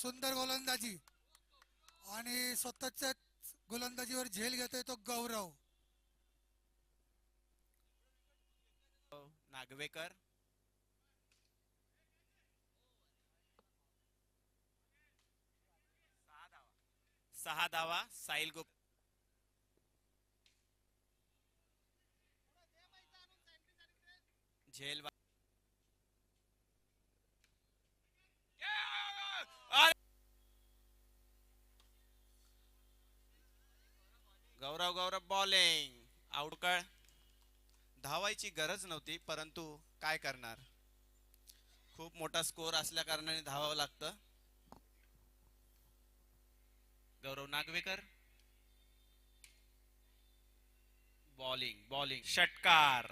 सुंदर गोलंदाजी आणि स्वतःच्या गोलंदाजीवर झेल घेतोय तो गौरव. नागवेकर, 6 धावा. साहिल गुप्ता, झेल गौरव गौरव बॉलिंग आउट. कळ धावायची गरज नव्हती, परंतु काय करणार, खूप मोठा स्कोर असल्या कारणाने धावावं लागतं. गौरव नागवेकर, बॉलिंग बॉलिंग षटकार.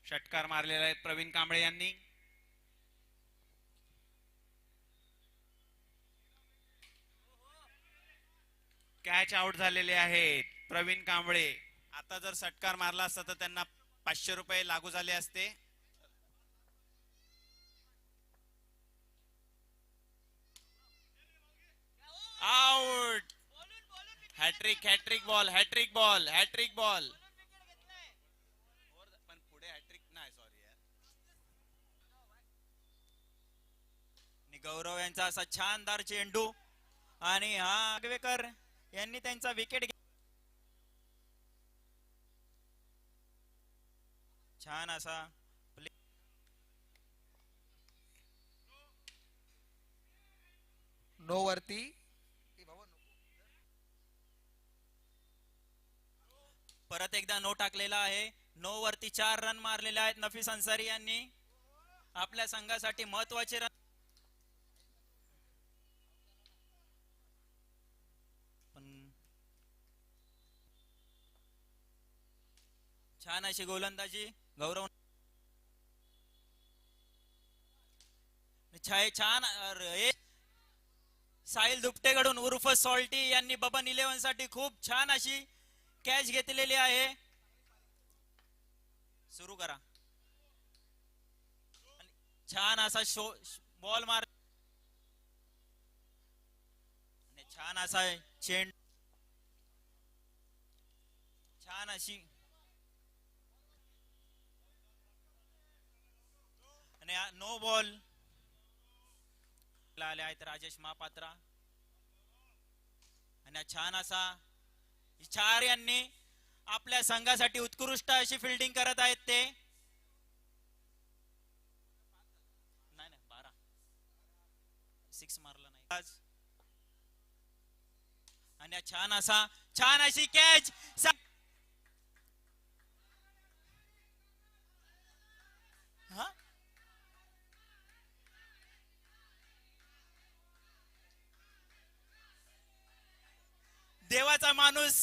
षटकार मारलेला आहे प्रवीण कांबळे यांनी. कॅच आउट झालेले आहेत प्रवीण कांबळे. आता जर षटकार मारला असता तर त्यांना 500 रुपये लागू झाले असते. Out. Hattrick hattrick ball hattrick ball hattrick ball. पण पुढे हॅट्रिक नाही, सॉरी यार. गौरव यांचा असा छानदार चेंडू आणि हा नागवेकर यांनी त्यांचा विकेट छान असा नो वरती. परत एकदा नो टाकलेला आहे. नो वरती 4 रन मारलेले आहेत नफीस अन्सारी यांनी. आपल्या संघासाठी महत्वाचे रन. छान अशी गोलंदाजी गौरव. छान साहिल दुपटेकडून उर्फ सॉल्टी यांनी बबन 11 साठी खूप छान अशी कॅच घेतलेली आहे. सुरू करा. छान असा बॉल मार. छान असा चेंडू. छान अशी आणि नो बॉल आले आहेत राजेश महापात्रा. आणि छान असा 4 यांनी आपल्या संघासाठी उत्कृष्ट अशी फिल्डिंग करत आहेत ते. नाही 12 6 मारला नाही. आणि छान अशी कॅच. देवाचा माणूस